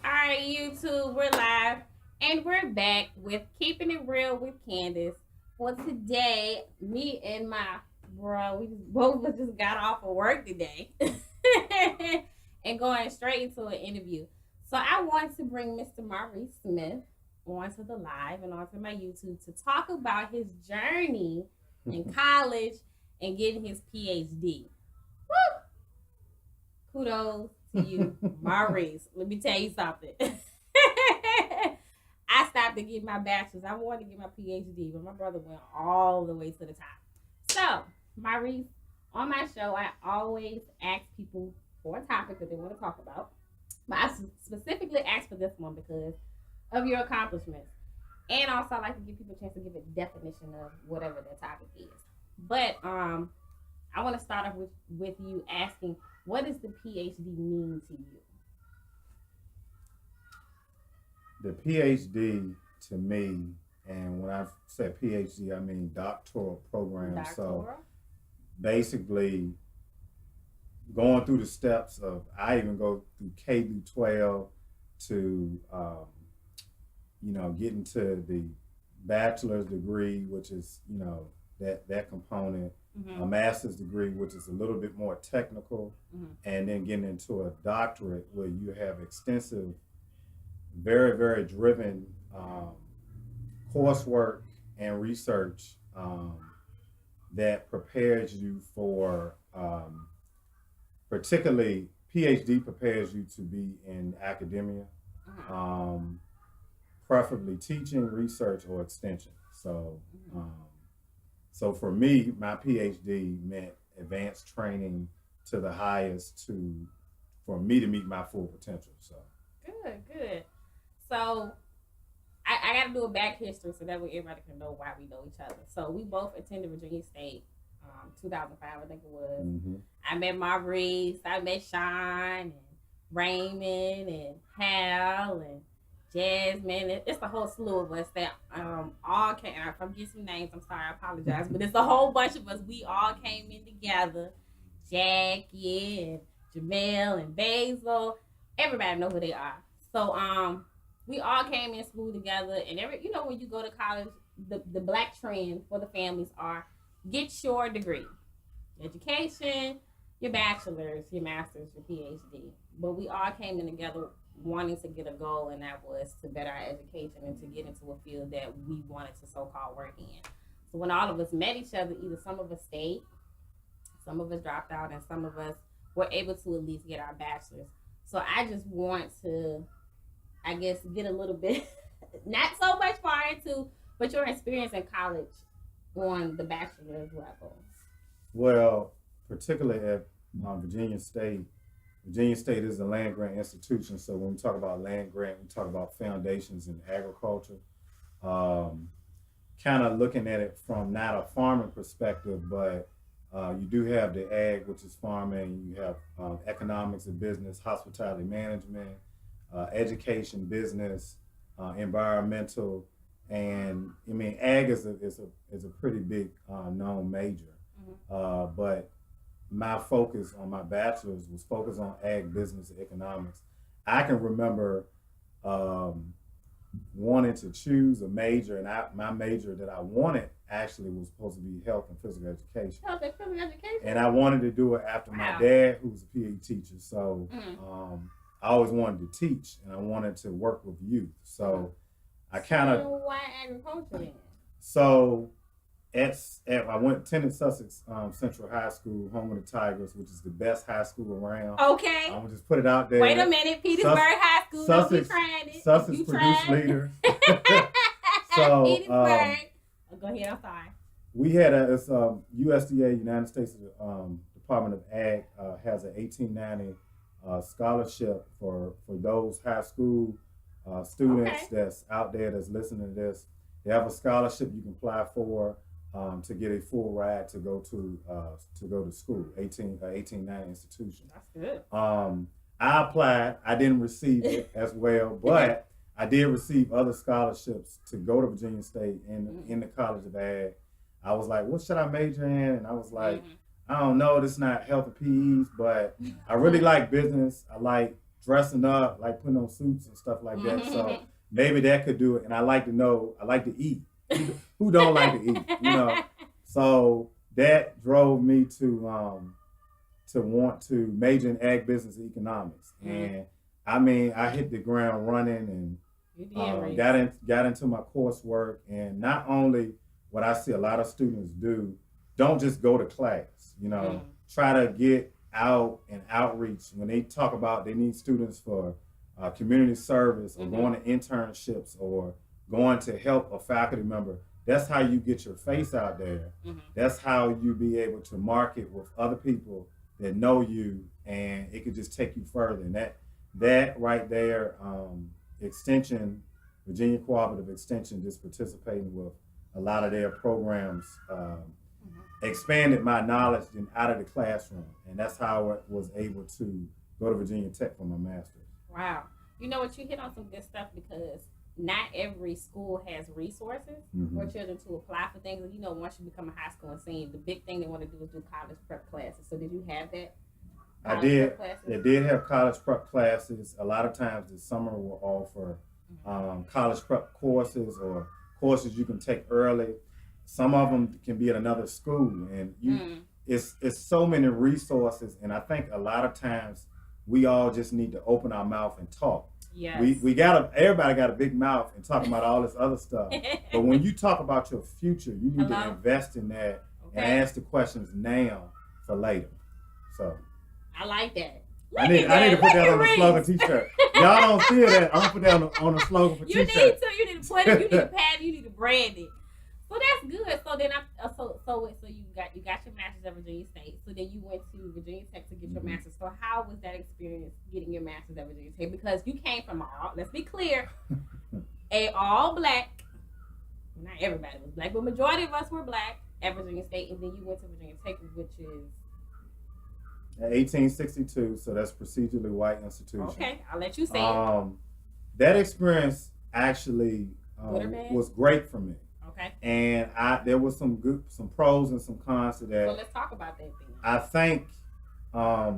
All right, YouTube, we're live and we're back with Keeping It Real with Candace. For today, me and my bro, we just both of us just got off of work today and going straight into an interview. So I want to bring Mr. Maurice Smith onto the live and onto my YouTube to talk about his journey in college and getting his PhD. Woo! Kudos to you, Maurice. Let me tell you something. I stopped to get my bachelor's. I wanted to get my PhD, but my brother went all the way to the top. So, Maurice, on my show, I always ask people for a topic that they want to talk about. But I specifically asked for this one because of your accomplishments. And also, I like to give people a chance to give a definition of whatever their topic is. But I want to start off with you asking, what does the PhD mean to you? The PhD to me, and when I say PhD, I mean doctoral program. Doctoral? So basically, going through the steps of, I even go through K through 12 to, getting to the bachelor's degree, which is, that component, a master's degree, which is a little bit more technical, and then getting into a doctorate where you have extensive, very, very driven coursework and research that prepares you for, particularly PhD prepares you to be in academia, preferably teaching, research, or extension. So for me, my PhD meant advanced training to the highest for me to meet my full potential. So good. So I got to do a back history so that way everybody can know why we know each other. So we both attended Virginia State, 2005, I think it was. I met Maurice, I met Sean, and Raymond, and Hal, and Jasmine. It's a whole slew of us that all came. If I'm getting some names, I'm sorry, I apologize. But it's a whole bunch of us. We all came in together. Jackie and Jamel and Basil. Everybody know who they are. So we all came in school together, and when you go to college, the black trend for the families are get your degree, education, your bachelor's, your master's, your PhD. But we all came in together wanting to get a goal, and that was to better our education and to get into a field that we wanted to so-called work in. So when all of us met each other, either some of us stayed, some of us dropped out, and some of us were able to at least get our bachelor's. So I just want to, I guess, get a little bit, not so much far into, but your experience in college on the bachelor's level. well, particularly at Virginia State, Virginia State is a land grant institution. So when we talk about land grant, we talk about foundations in agriculture. Um, Kind of looking at it from not a farming perspective, but you do have the ag, which is farming. You have economics and business, hospitality management, education, business, environmental, and I mean, ag is a pretty big known major. But my focus on my bachelor's was focused on ag, business, and economics. I can remember um, wanting to choose a major, and my major that I wanted actually was supposed to be health and physical education. Health and physical education? And I wanted to do it after my dad, who was a PE teacher. So I always wanted to teach, and I wanted to work with youth. So I kind of. So why agriculture then? So I attended Sussex Central High School, home of the Tigers, which is the best high school around. Okay. I'm gonna just put it out there. Wait a minute, Petersburg High School. Sussex, Sussex produced leaders. So Petersburg. Go ahead. I'm sorry. We had USDA, United States Department of Ag, has an 1890 scholarship for those high school students that's out there that's listening to this. They have a scholarship you can apply for to get a full ride to go to school, 1890 institution. That's good. I applied. I didn't receive it as well, but I did receive other scholarships to go to Virginia State in the College of Ag. I was like, what should I major in? And I was like, I don't know. This is not health and PEs, but I really like business. I like dressing up, like putting on suits and stuff like that. So maybe that could do it. And I like to eat. Who don't like to eat? So that drove me to want to major in ag business and economics. And I mean, I hit the ground running and got into my coursework. And not only what I see a lot of students do, don't just go to class, try to get out and outreach. When they talk about they need students for community service or going to internships or going to help a faculty member, that's how you get your face out there. That's how you be able to market with other people that know you, and it could just take you further. And that right there, Extension, Virginia Cooperative Extension, just participating with a lot of their programs, expanded my knowledge out of the classroom. And that's how I was able to go to Virginia Tech for my master's. Wow. You know what, you hit on some good stuff, because not every school has resources for children to apply for things. Once you become a high school and senior, the big thing they want to do is do college prep classes. So did you have that? I did. They did have college prep classes. A lot of times this summer will offer college prep courses or courses you can take early. Some of them can be at another school, and it's so many resources. And I think a lot of times we all just need to open our mouth and talk. Yes. Everybody got a big mouth and talking about all this other stuff. But when you talk about your future, you need to invest in that and ask the questions now for later. So I like that. I need to put that on the slogan t-shirt. Y'all don't see that. I'm gonna put that on the slogan for t-shirt. You need to put it, you need to pad it, you need to brand it. So that's good. So then you got your master's at Virginia State. So then you went to Virginia Tech to get your master's. So how was that experience getting your master's at Virginia Tech? Because you came from let's be clear, all black. Not everybody was black, but majority of us were black at Virginia State, and then you went to Virginia Tech, which is 1862. So that's procedurally white institution. Okay, I'll let you say it. That experience actually was great for me. Okay. And there was some pros and some cons to that. So let's talk about that thing. I think I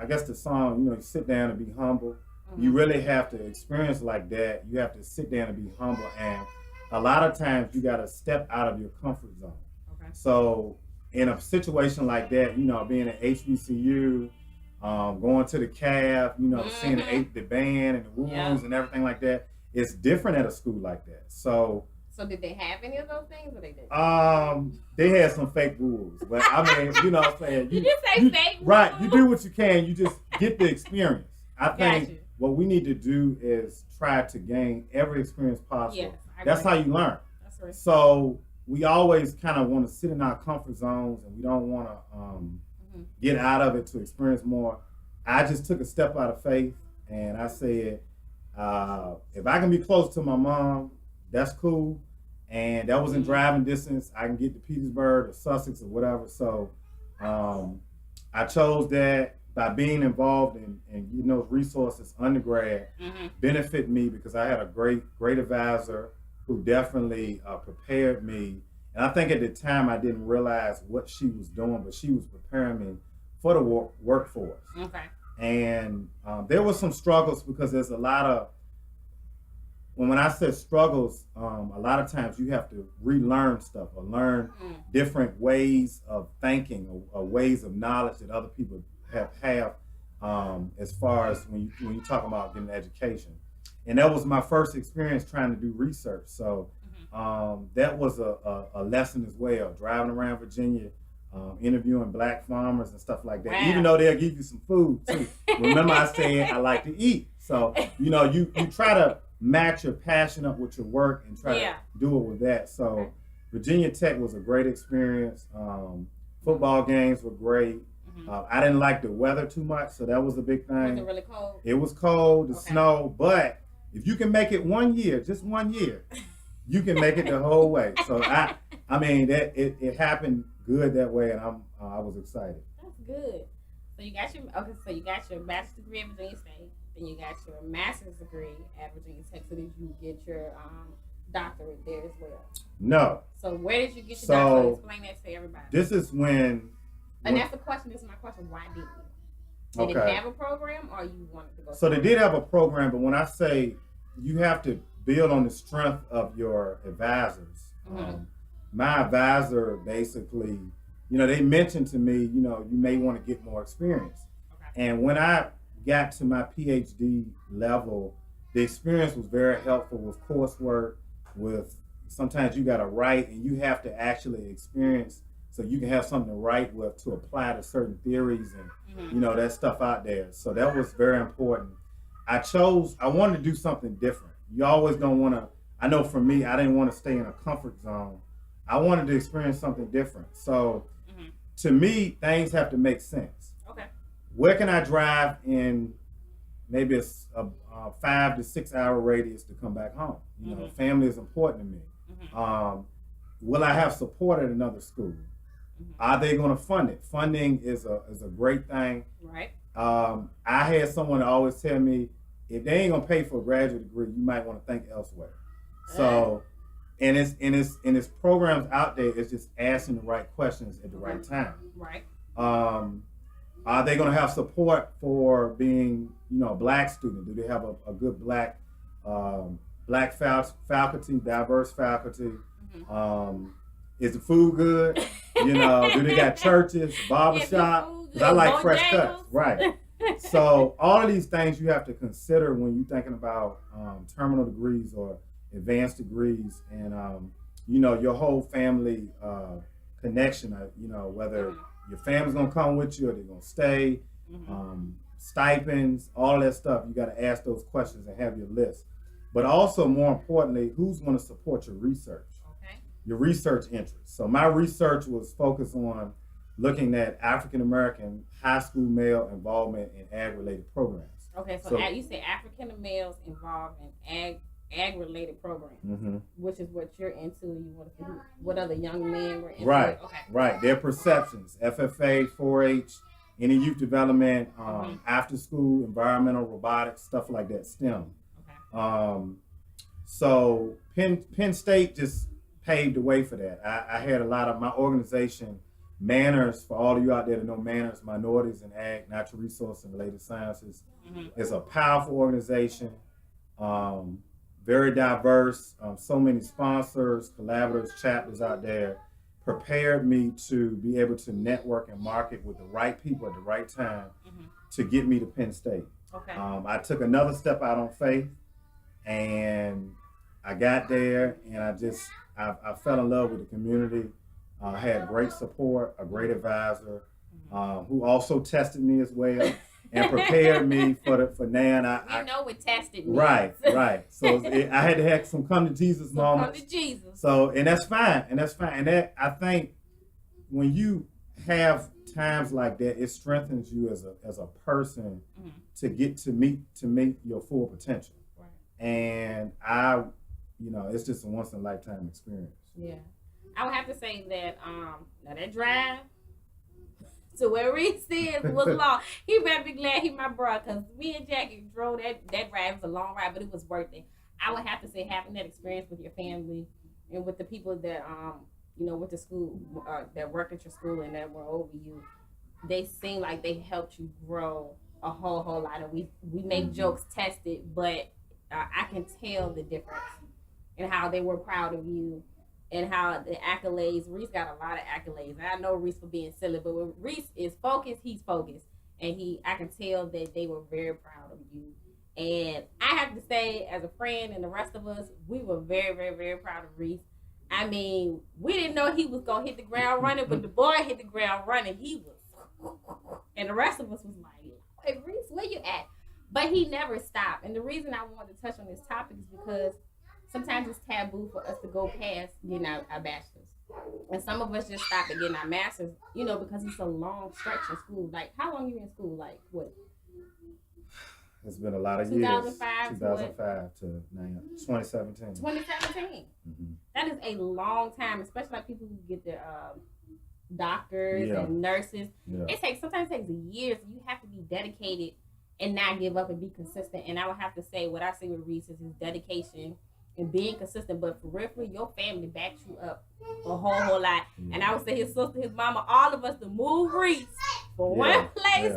guess the song, you sit down and be humble. You really have to experience like that. You have to sit down and be humble, and a lot of times you got to step out of your comfort zone. Okay. So in a situation like that, being at HBCU, going to the CAF, seeing the band and the Woo-Woos and everything like that. It's different at a school like that. So did they have any of those things, or they didn't? They had some fake rules, but I mean, what I'm saying. You just say fake rules? Right. You do what you can. You just get the experience. I think what we need to do is try to gain every experience possible. Yes, that's how you learn. That's right. So we always kind of want to sit in our comfort zones, and we don't want to get out of it to experience more. I just took a step out of faith, and I said, if I can be close to my mom, that's cool. And that was in driving distance. I can get to Petersburg or Sussex or whatever. So I chose that by being involved in getting those resources undergrad benefit me, because I had a great advisor who definitely prepared me. And I think at the time I didn't realize what she was doing, but she was preparing me for the workforce. Okay. And there were some struggles, because there's a lot of, when I said struggles, a lot of times you have to relearn stuff or learn different ways of thinking or ways of knowledge that other people have as far as when you talk about getting an education. And that was my first experience trying to do research. So that was a lesson as well, driving around Virginia, interviewing black farmers and stuff like that. Wow. Even though they'll give you some food too. Remember I said I like to eat. So, you try to match your passion up with your work and try to do it with that. So Virginia Tech was a great experience. Football games were great. I didn't like the weather too much, so that was a big thing. Was it really cold? It was cold, the snow, but if you can make it 1 year, just 1 year, you can make it the whole way. So I mean that it happened good that way, and I was excited. That's good. So you got your bachelor's degree at Virginia State, then you got your master's degree at Virginia Tech. So did you get your doctorate there as well? No. So where did you get your doctorate? Explain that to everybody. This is when. And that's the question. This is my question. Why didn't you? They didn't have a program, or you wanted to go? So they did have a program, but when I say you have to build on the strength of your advisors, my advisor basically, they mentioned to me, you may want to get more experience. Okay. And when I got to my PhD level, the experience was very helpful with coursework, with sometimes you got to write and you have to actually experience so you can have something to write with to apply to certain theories and that stuff out there. So that was very important. I wanted to do something different. You always don't want to, I know for me, I didn't want to stay in a comfort zone. I wanted to experience something different. So to me, things have to make sense. Okay. Where can I drive in maybe a 5 to 6 hour radius to come back home? Family is important to me. Will I have support at another school? Are they going to fund it? Funding is a great thing. Right. I had someone always tell me, if they ain't gonna pay for a graduate degree, you might want to think elsewhere. So, and it's programs out there. It's just asking the right questions at the right time. Right. Are they gonna have support for being, a black student? Do they have a good black faculty, diverse faculty? Is the food good? Do they got churches, barbershop? Because I like fresh cuts, right? So all of these things you have to consider when you're thinking about terminal degrees or advanced degrees, and your whole family connection. Whether your family's gonna come with you or they're gonna stay, stipends, all that stuff. You got to ask those questions and have your list. But also, more importantly, who's going to support your research? Your research interests. So my research was focused on looking at African American high school male involvement in ag-related programs. Okay, so you say African males involved in ag-related programs, which is what you're into. You want to see what other young men were into. Right, okay. Right. Their perceptions, FFA, 4-H, any youth development, after school, environmental, robotics, stuff like that, STEM. Okay. So Penn State just paved the way for that. I had a lot of my organization, Manners, for all of you out there that know Manners, Minorities in Ag, Natural Resource and Related Sciences, is a powerful organization, very diverse, so many sponsors, collaborators, chapters out there, prepared me to be able to network and market with the right people at the right time to get me to Penn State. Okay. I took another step out on faith, and I got there, and I fell in love with the community. I had great support, a great advisor, who also tested me as well and prepared me for now. And I what tested me. Right. So I had to have some come to Jesus moments. Come to Jesus. So, and that's fine. And that, I think when you have times like that, it strengthens you as a person to get to meet your full potential. Right. And it's just a once in a lifetime experience. Yeah. I would have to say that now that drive to where Reese is was long. He better be glad he my brother, because me and Jackie drove that ride. It was a long ride, but it was worth it. I would have to say having that experience with your family and with the people that with the school that work at your school and that were over you, they seem like they helped you grow a whole lot. And we make jokes, test it, but I can tell the difference in how they were proud of you. And how the accolades, Reese got a lot of accolades. And I know Reese for being silly, but when Reese is focused, he's focused. And I can tell that they were very proud of you. And I have to say, as a friend and the rest of us, we were very, very, very proud of Reese. I mean, we didn't know he was going to hit the ground running, but the boy hit the ground running. He was, and the rest of us was like, hey, Reese, where you at? But he never stopped. And the reason I wanted to touch on this topic is because sometimes it's taboo for us to go past getting our bachelor's. And some of us just stop at getting our master's, because it's a long stretch in school. Like, how long you in school? Like, what? It's been a lot of years. 2005 to now, 2017. 2017. That is a long time, especially like people who get their doctors and nurses. Yeah. Sometimes it takes years. You have to be dedicated and not give up and be consistent. And I would have to say, what I see with Reese is his dedication and being consistent, but for real, your family backs you up a whole lot. Yeah. And I would say his sister, his mama, all of us to move Reese from one place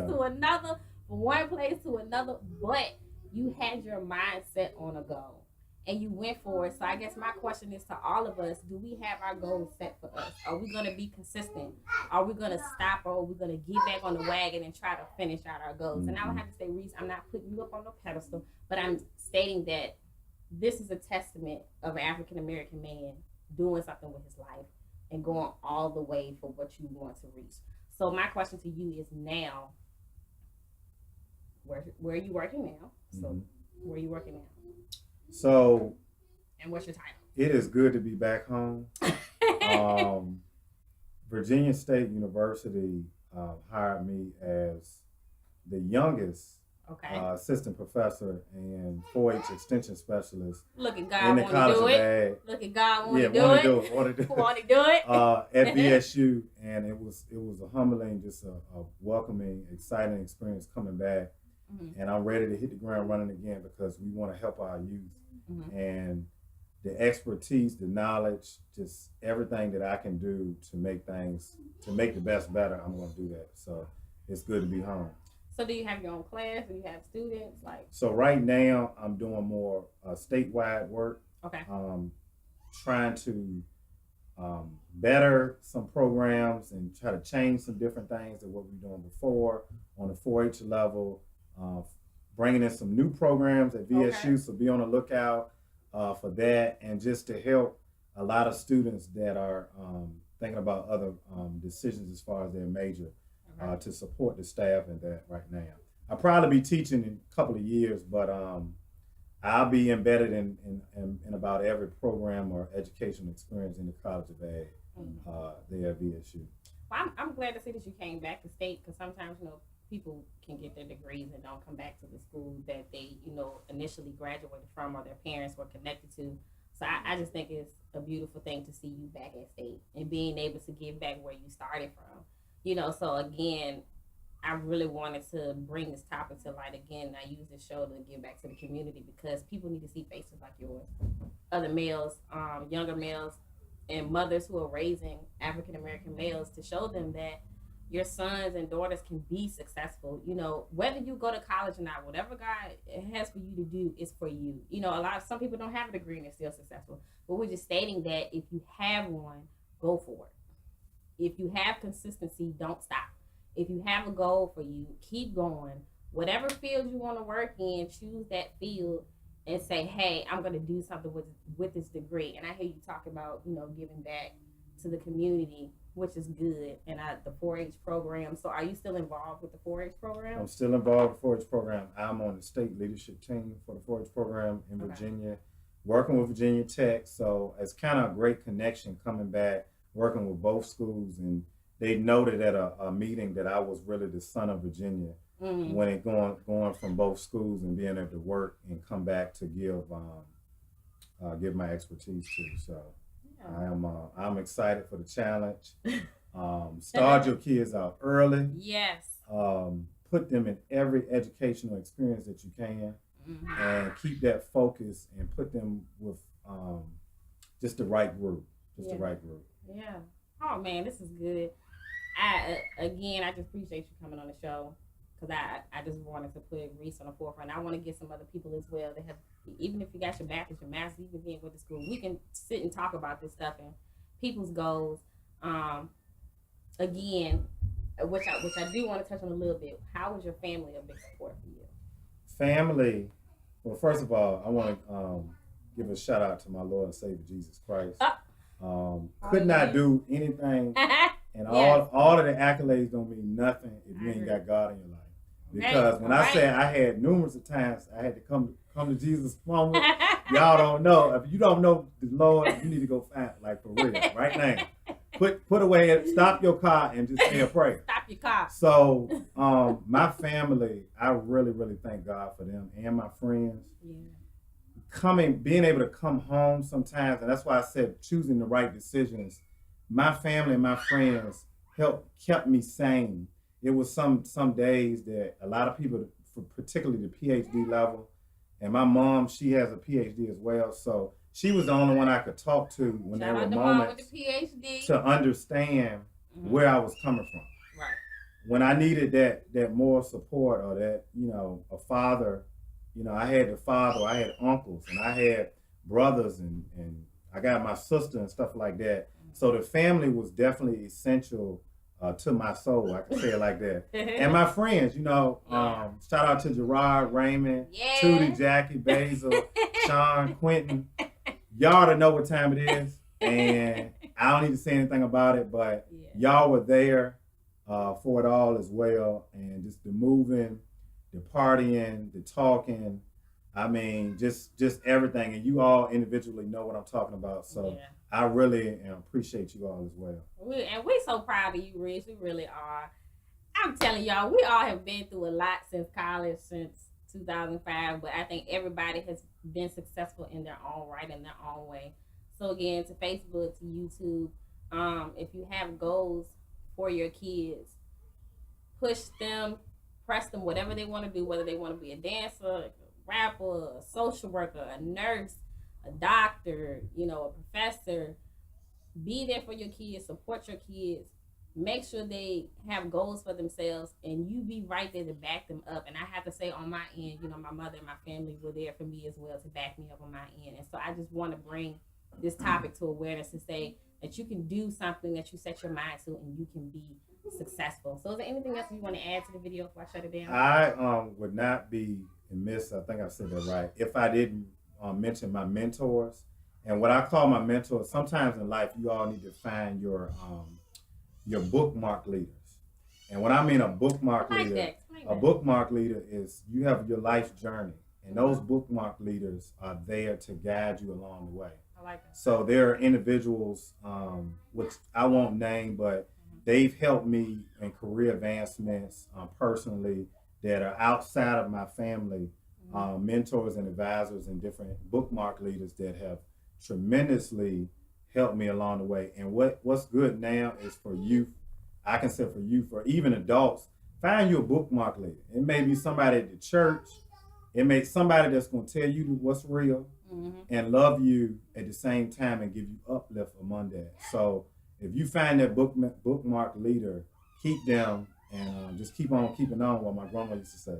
to another, but you had your mindset on a goal and you went for it. So I guess my question is to all of us, do we have our goals set for us? Are we going to be consistent? Are we going to stop, or are we going to get back on the wagon and try to finish out our goals? And I would have to say, Reese, I'm not putting you up on no pedestal, but I'm stating that this is a testament of an African-American man doing something with his life and going all the way for what you want to reach. So my question to you is now, where are you working now? So where are you working now? So, and what's your title? It is good to be back home. Virginia State University hired me as the youngest assistant professor and 4-H extension specialist. Look at God want to do it. Look at God want to do it. Want to do it. At VSU, and it was a humbling, just a welcoming, exciting experience coming back. And I'm ready to hit the ground running again because we want to help our youth. And the expertise, the knowledge, just everything that I can do to make the best better, I'm going to do that. So it's good to be home. So do you have your own class? Do you have students? So right now I'm doing more statewide work. Okay. Trying to better some programs and try to change some different things than what we were doing before on the 4-H level. Bringing in some new programs at VSU, so be on the lookout for that, and just to help a lot of students that are thinking about other decisions as far as their major, to support the staff in that right now. I'll probably be teaching in a couple of years, but I'll be embedded in about every program or educational experience in the College of Ag there at VSU. Well, I'm glad to see that you came back to state, because sometimes, people can get their degrees and don't come back to the school that they, initially graduated from or their parents were connected to. So I just think it's a beautiful thing to see you back at state and being able to give back where you started from. So again, I really wanted to bring this topic to light again. I use this show to give back to the community because people need to see faces like yours, other males, younger males, and mothers who are raising African-American males, to show them that your sons and daughters can be successful. Whether you go to college or not, whatever God has for you to do is for you. Some people don't have a degree and they're still successful. But we're just stating that if you have one, go for it. If you have consistency, don't stop. If you have a goal for you, keep going. Whatever field you want to work in, choose that field and say, hey, I'm going to do something with this degree. And I hear you talk about, giving back to the community, which is good, and the 4-H program. So are you still involved with the 4-H program? I'm still involved with the 4-H program. I'm on the state leadership team for the 4-H program in Virginia, working with Virginia Tech. So it's kind of a great connection coming back, working with both schools. And they noted at a meeting that I was really the son of Virginia when it going from both schools and being able to work and come back to give my expertise to. So I'm excited for the challenge. Start your kids out early. Yes. Put them in every educational experience that you can, and keep that focus and put them with just the right group. The right group. Yeah. Oh man, this is good. I just appreciate you coming on the show, because I just wanted to put Reese on the forefront. I want to get some other people as well that have, even if you got your bachelor's, your master's, even being with the school, we can sit and talk about this stuff and people's goals. Again, which I do want to touch on a little bit. How was your family a big support for you? Family, well, first of all, I want to give a shout out to my Lord and Savior Jesus Christ. Could not do anything, and all of the accolades don't mean nothing if you ain't got God in your life. Because when I say I had numerous of times I had to come to Jesus' moment, y'all don't know. If you don't know the Lord, you need to go find, for real, right now. Put away, stop your car and just say a prayer. Stop your car. So my family, I really, really thank God for them and my friends. Yeah. Being able to come home sometimes, and that's why I said choosing the right decisions. My family and my friends kept me sane. It was some days that a lot of people, particularly the PhD level, and my mom, she has a PhD as well, so she was the only one I could talk to when there were moments with the PhD. to understand where I was coming from. Right. when I needed that moral support or that, a father, I had the father, I had uncles, and I had brothers, and I got my sister and stuff like that. So the family was definitely essential to my soul. I can say it like that. And my friends, shout out to Gerard, Raymond, Tootie, Jackie, Basil, Sean, Quentin. Y'all already know what time it is, and I don't need to say anything about it, but y'all were there for it all as well. And just the moving, the partying, the talking, I mean, just everything. And you all individually know what I'm talking about. So I really appreciate you all as well. We're so proud of you, Rich. We really are. I'm telling y'all, we all have been through a lot since college, since 2005. But I think everybody has been successful in their own right, in their own way. So again, to Facebook, to YouTube, if you have goals for your kids, push them, press them, whatever they want to do, whether they want to be a dancer, a rapper, a social worker, a nurse, a doctor, a professor. Be there for your kids, support your kids, make sure they have goals for themselves, and you be right there to back them up. And I have to say, on my end, my mother and my family were there for me as well to back me up on my end. And so I just want to bring this topic to awareness and say that you can do something that you set your mind to, and you can be successful. So is there anything else you want to add to the video before I shut it down? I would not be amiss, I think I said that right, if I didn't mention my mentors. And what I call my mentors, sometimes in life you all need to find your bookmark leaders. And when I mean a bookmark leader, a bookmark leader is you have your life journey, and those bookmark leaders are there to guide you along the way. I like that. So there are individuals, which I won't name, but they've helped me in career advancements personally that are outside of my family, mentors and advisors and different bookmark leaders that have tremendously helped me along the way. And what's good now is for youth, I can say for youth, for even adults, find you a bookmark leader. It may be somebody at the church. It may be somebody that's going to tell you what's real and love you at the same time and give you uplift among that. So if you find that bookmark leader, keep them and just keep on keeping on, what my grandma used to say.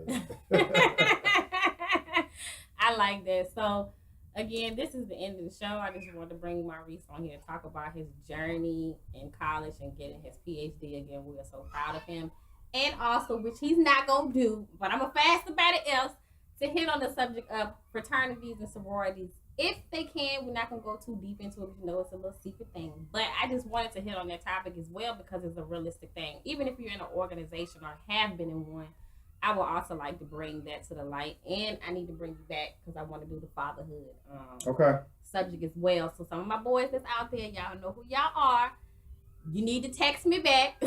I like that. So again, this is the end of the show. I just wanted to bring Maurice on here to talk about his journey in college and getting his PhD. Again, we are so proud of him. And also, which he's not going to do, but I'm going to fast about it else, to hit on the subject of fraternities and sororities. If they can, we're not going to go too deep into it because it's a little secret thing. But I just wanted to hit on that topic as well because it's a realistic thing. Even if you're in an organization or have been in one, I would also like to bring that to the light. And I need to bring you back because I want to do the fatherhood subject as well. So some of my boys that's out there, y'all know who y'all are. You need to text me back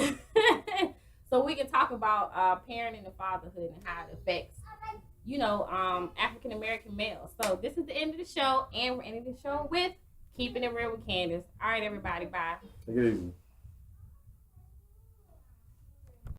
so we can talk about parenting and fatherhood and how it affects African American males. So this is the end of the show, and we're ending the show with Keeping It Real with Candace. All right, everybody, bye. Take it easy.